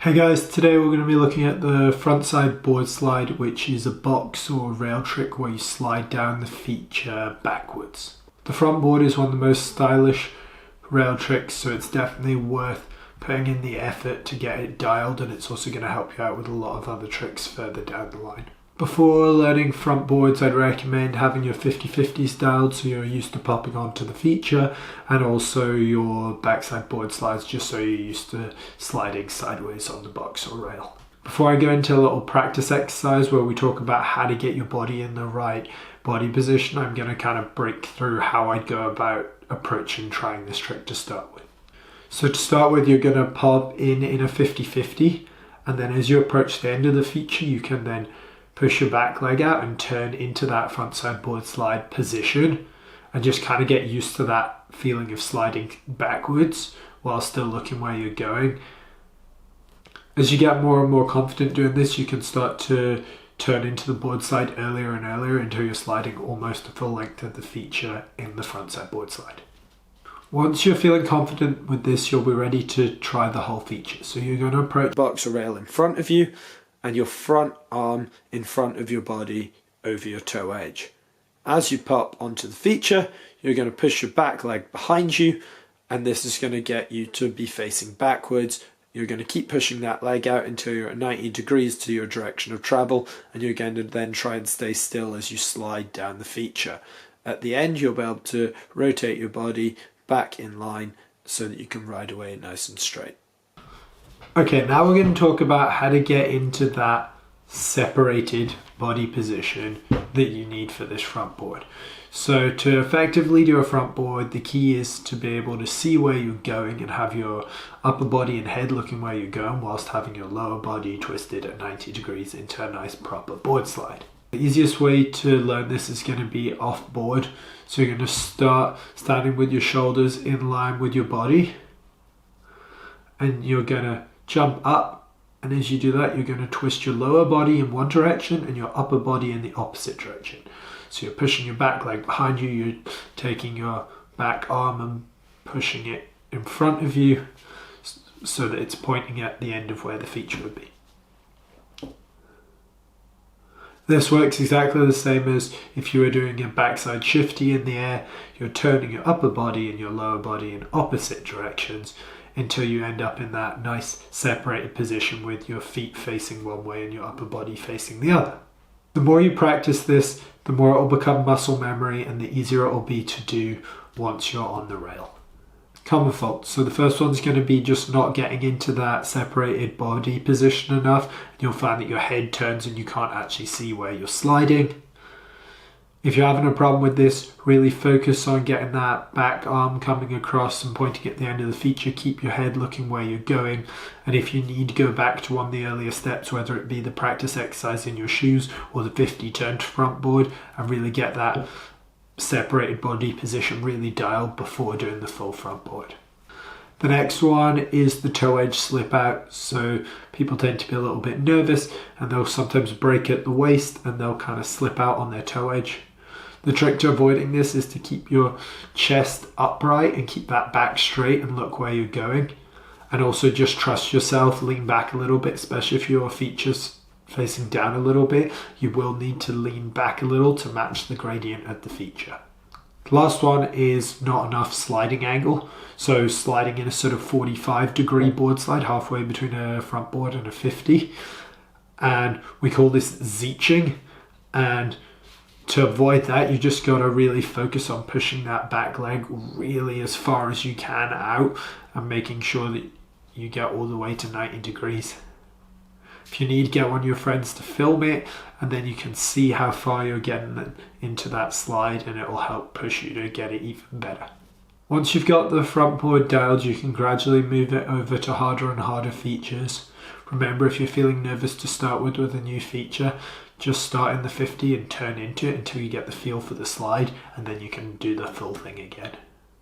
Hey guys, today we're going to be looking at the frontside board slide, which is a box or rail trick where you slide down the feature backwards. The front board is one of the most stylish rail tricks, so it's definitely worth putting in the effort to get it dialed, and it's also going to help you out with a lot of other tricks further down the line. Before learning front boards, I'd recommend having your 50/50s dialed so you're used to popping onto the feature, and also your backside board slides just so you're used to sliding sideways on the box or rail. Before I go into a little practice exercise where we talk about how to get your body in the right body position, I'm going to kind of break through how I'd go about approaching trying this trick to start with. So to start with, you're going to pop in a 50/50, and then as you approach the end of the feature, you can then push your back leg out and turn into that frontside board slide position, and just kind of get used to that feeling of sliding backwards while still looking where you're going. As you get more and more confident doing this, you can start to turn into the board slide earlier and earlier until you're sliding almost the full length of the feature in the frontside board slide. Once you're feeling confident with this, you'll be ready to try the whole feature. So you're going to approach the box or rail in front of you, and your front arm in front of your body over your toe edge. As you pop onto the feature, you're going to push your back leg behind you, and this is going to get you to be facing backwards. You're going to keep pushing that leg out until you're at 90 degrees to your direction of travel, and you're going to then try and stay still as you slide down the feature. At the end, you'll be able to rotate your body back in line so that you can ride away nice and straight. Okay, now we're going to talk about how to get into that separated body position that you need for this front board. So to effectively do a front board, the key is to be able to see where you're going and have your upper body and head looking where you're going, whilst having your lower body twisted at 90 degrees into a nice proper board slide. The easiest way to learn this is going to be off board. So you're going to start standing with your shoulders in line with your body, and you're going to jump up, and as you do that, you're going to twist your lower body in one direction and your upper body in the opposite direction. So you're pushing your back leg behind you, you're taking your back arm and pushing it in front of you so that it's pointing at the end of where the feature would be. This works exactly the same as if you were doing a backside shifty in the air. You're turning your upper body and your lower body in opposite directions until you end up in that nice separated position with your feet facing one way and your upper body facing the other. The more you practice this, the more it will become muscle memory, and the easier it will be to do once you're on the rail. Common faults. So the first one's going to be just not getting into that separated body position enough. You'll find that your head turns and you can't actually see where you're sliding. If you're having a problem with this, really focus on getting that back arm coming across and pointing at the end of the feature. Keep your head looking where you're going. And if you need, go back to one of the earlier steps, whether it be the practice exercise in your shoes or the 50 turn to front board, and really get that separated body position really dialed before doing the full front board. The next one is the toe edge slip out. So people tend to be a little bit nervous, and they'll sometimes break at the waist and they'll kind of slip out on their toe edge. The trick to avoiding this is to keep your chest upright and keep that back straight and look where you're going. And also just trust yourself, lean back a little bit, especially if your feature's facing down a little bit. You will need to lean back a little to match the gradient of the feature. The last one is not enough sliding angle. So sliding in a sort of 45-degree board slide, halfway between a front board and a 50. And we call this zeeching. And to avoid that, you just got to really focus on pushing that back leg really as far as you can out and making sure that you get all the way to 90 degrees. If you need, get one of your friends to film it, and then you can see how far you're getting into that slide, and it will help push you to get it even better. Once you've got the front board dialed, you can gradually move it over to harder and harder features. Remember, if you're feeling nervous to start with a new feature, just start in the 50 and turn into it until you get the feel for the slide, and then you can do the full thing again.